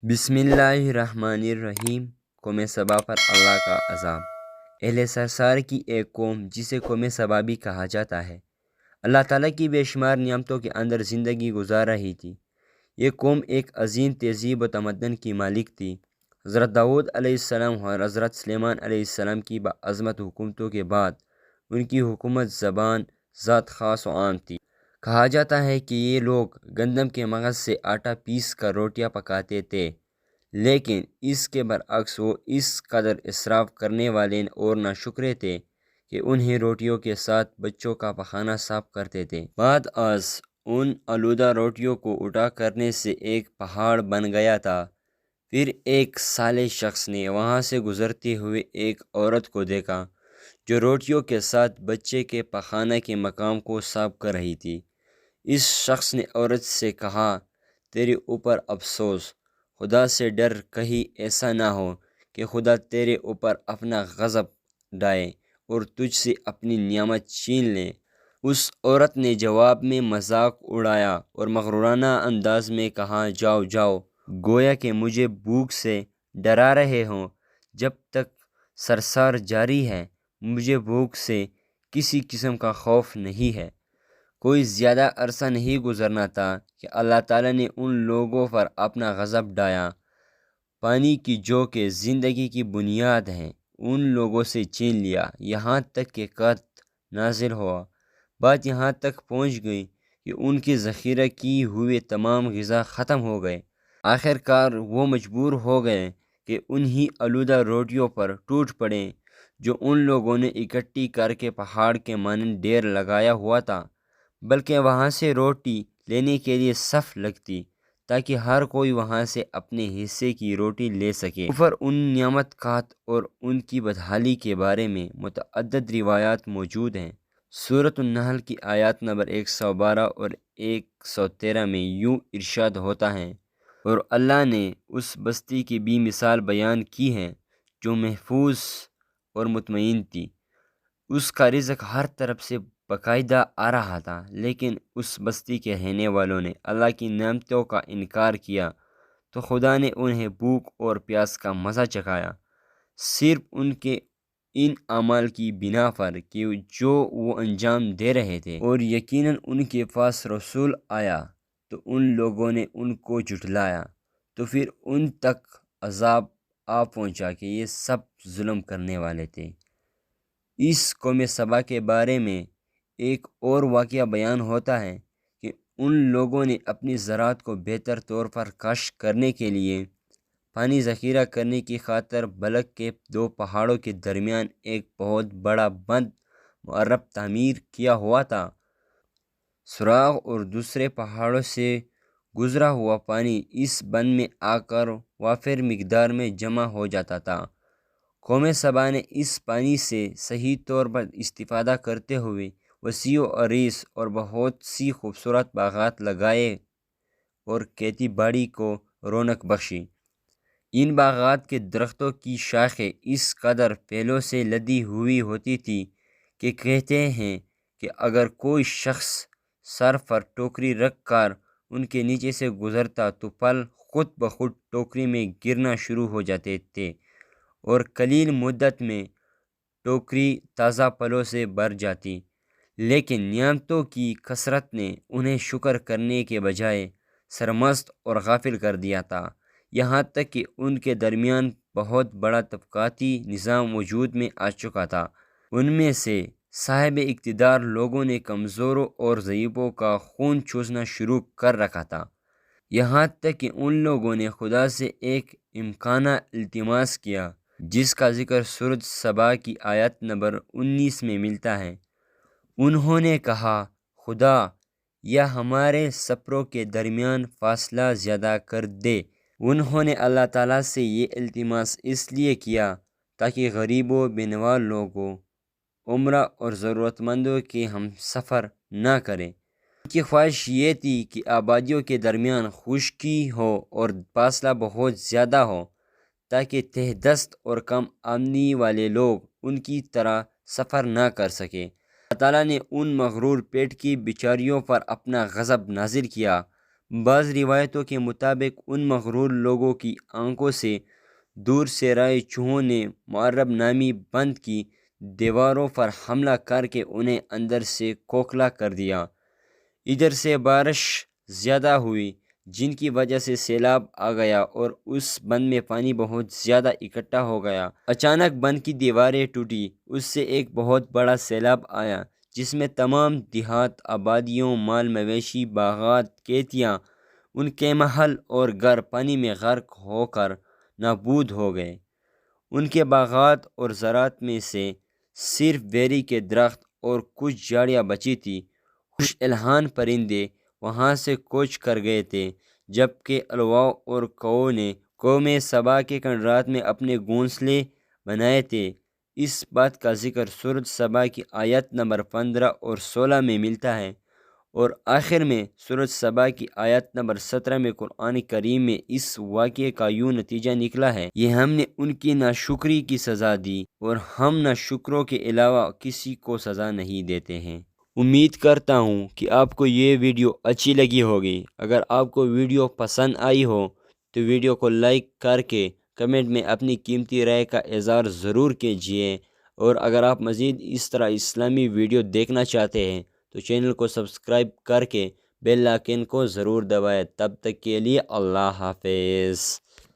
بسم اللہ الرحمن الرحیم۔ قوم سبا پر اللہ کا عذاب۔ اہل سرسار کی ایک قوم جسے قوم سبا بھی کہا جاتا ہے، اللہ تعالیٰ کی بے شمار نعمتوں کے اندر زندگی گزار رہی تھی۔ یہ قوم ایک عظیم تہذیب و تمدن کی مالک تھی۔ حضرت داؤد علیہ السلام اور حضرت سلیمان علیہ السلام کی باعظمت حکومتوں کے بعد ان کی حکومت زبان ذات خاص و عام تھی۔ کہا جاتا ہے کہ یہ لوگ گندم کے مغز سے آٹا پیس کر روٹیاں پکاتے تھے، لیکن اس کے برعکس وہ اس قدر اسراف کرنے والے اور ناشکرے تھے کہ انہیں روٹیوں کے ساتھ بچوں کا پخانہ صاف کرتے تھے۔ بعد از ان آلودہ روٹیوں کو اٹھا کرنے سے ایک پہاڑ بن گیا تھا۔ پھر ایک صالح شخص نے وہاں سے گزرتے ہوئے ایک عورت کو دیکھا جو روٹیوں کے ساتھ بچے کے پخانے کے مقام کو صاف کر رہی تھی۔ اس شخص نے عورت سے کہا، تیرے اوپر افسوس، خدا سے ڈر، کہیں ایسا نہ ہو کہ خدا تیرے اوپر اپنا غضب ڈائے اور تجھ سے اپنی نعمت چھین لے۔ اس عورت نے جواب میں مذاق اڑایا اور مغرورانہ انداز میں کہا، جاؤ جاؤ، گویا کہ مجھے بھوک سے ڈرا رہے ہوں۔ جب تک سرسار جاری ہے مجھے بھوک سے کسی قسم کا خوف نہیں ہے۔ کوئی زیادہ عرصہ نہیں گزرنا تھا کہ اللہ تعالیٰ نے ان لوگوں پر اپنا غضب ڈایا۔ پانی کی جو کہ زندگی کی بنیاد ہے ان لوگوں سے چھین لیا، یہاں تک کہ قحط نازل ہوا۔ بات یہاں تک پہنچ گئی کہ ان کے ذخیرہ کی ہوئے تمام غذا ختم ہو گئے۔ آخر کار وہ مجبور ہو گئے کہ انہی آلودہ روٹیوں پر ٹوٹ پڑیں جو ان لوگوں نے اکٹھی کر کے پہاڑ کے مانند ڈھیر لگایا ہوا تھا، بلکہ وہاں سے روٹی لینے کے لیے صف لگتی تاکہ ہر کوئی وہاں سے اپنے حصے کی روٹی لے سکے۔ اوپر ان نعمت کات اور ان کی بدحالی کے بارے میں متعدد روایات موجود ہیں۔ سورۃ النحل کی آیات نمبر 112 اور 113 میں یوں ارشاد ہوتا ہے، اور اللہ نے اس بستی کی بھی مثال بیان کی ہے جو محفوظ اور مطمئن تھی۔ اس کا رزق ہر طرف سے باقاعدہ آ رہا تھا، لیکن اس بستی کے رہنے والوں نے اللہ کی نعمتوں کا انکار کیا تو خدا نے انہیں بھوک اور پیاس کا مزہ چکھایا، صرف ان کے ان اعمال کی بنا پر کہ جو وہ انجام دے رہے تھے۔ اور یقیناً ان کے پاس رسول آیا تو ان لوگوں نے ان کو جھٹلایا، تو پھر ان تک عذاب آ پہنچا کہ یہ سب ظلم کرنے والے تھے۔ اس قوم سبا کے بارے میں ایک اور واقعہ بیان ہوتا ہے کہ ان لوگوں نے اپنی زراعت کو بہتر طور پر کاشت کرنے کے لیے پانی ذخیرہ کرنے کی خاطر بلک کے دو پہاڑوں کے درمیان ایک بہت بڑا بند معرب تعمیر کیا ہوا تھا۔ سراغ اور دوسرے پہاڑوں سے گزرا ہوا پانی اس بند میں آ کر وافر مقدار میں جمع ہو جاتا تھا۔ قوم سبا نے اس پانی سے صحیح طور پر استفادہ کرتے ہوئے وسیع و عریض اور بہت سی خوبصورت باغات لگائے اور کھیتی باڑی کو رونق بخشی۔ ان باغات کے درختوں کی شاخیں اس قدر پھولوں سے لدی ہوئی ہوتی تھی کہ کہتے ہیں کہ اگر کوئی شخص سر پر ٹوکری رکھ کر ان کے نیچے سے گزرتا تو پھل خود بخود ٹوکری میں گرنا شروع ہو جاتے تھے اور قلیل مدت میں ٹوکری تازہ پھلوں سے بھر جاتی۔ لیکن نعمتوں کی کثرت نے انہیں شکر کرنے کے بجائے سرمست اور غافل کر دیا تھا، یہاں تک کہ ان کے درمیان بہت بڑا طبقاتی نظام وجود میں آ چکا تھا۔ ان میں سے صاحب اقتدار لوگوں نے کمزوروں اور ضعیفوں کا خون چوسنا شروع کر رکھا تھا، یہاں تک کہ ان لوگوں نے خدا سے ایک امکانہ التماس کیا جس کا ذکر سورۃ سبا کی آیت نمبر 19 میں ملتا ہے۔ انہوں نے کہا، خدا یا ہمارے سپروں کے درمیان فاصلہ زیادہ کر دے۔ انہوں نے اللہ تعالیٰ سے یہ التماس اس لیے کیا تاکہ غریبوں، بے-نوا لوگوں، امرا اور ضرورت مندوں کے ہم سفر نہ کریں۔ ان کی خواہش یہ تھی کہ آبادیوں کے درمیان خشکی ہو اور فاصلہ بہت زیادہ ہو تاکہ تہ دست اور کم آمدنی والے لوگ ان کی طرح سفر نہ کر سکیں۔ اللہ تعالیٰ نے ان مغرور پیٹ کی بیچاریوں پر اپنا غضب نازل کیا، بعض روایتوں کے مطابق ان مغرور لوگوں کی آنکھوں سے دور سے رائے چوہوں نے معرب نامی بند کی دیواروں پر حملہ کر کے انہیں اندر سے کھوکھلا کر دیا۔ ادھر سے بارش زیادہ ہوئی جن کی وجہ سے سیلاب آ گیا اور اس بند میں پانی بہت زیادہ اکٹھا ہو گیا۔ اچانک بند کی دیواریں ٹوٹی، اس سے ایک بہت بڑا سیلاب آیا جس میں تمام دیہات، آبادیوں، مال مویشی، باغات، کھیتیاں، ان کے محل اور گھر پانی میں غرق ہو کر نابود ہو گئے۔ ان کے باغات اور زراعت میں سے صرف بیری کے درخت اور کچھ جھاڑیاں بچی تھیں۔ خوش الحان پرندے وہاں سے کوچ کر گئے تھے، جبکہ الواؤں اور کوؤں نے قوم سبا کے کنڈرات میں اپنے گھونسلے بنائے تھے۔ اس بات کا ذکر سورۃ سبا کی آیت نمبر 15 اور 16 میں ملتا ہے، اور آخر میں سورۃ سبا کی آیت نمبر 17 میں قرآن کریم میں اس واقعے کا یوں نتیجہ نکلا ہے: یہ ہم نے ان کی ناشکری کی سزا دی اور ہم ناشکروں کے علاوہ کسی کو سزا نہیں دیتے ہیں۔ امید کرتا ہوں کہ آپ کو یہ ویڈیو اچھی لگی ہوگی۔ اگر آپ کو ویڈیو پسند آئی ہو تو ویڈیو کو لائک کر کے کمنٹ میں اپنی قیمتی رائے کا اظہار ضرور کیجیے، اور اگر آپ مزید اس طرح اسلامی ویڈیو دیکھنا چاہتے ہیں تو چینل کو سبسکرائب کر کے بیل آئیکن کو ضرور دبائیں۔ تب تک کے لیے اللہ حافظ۔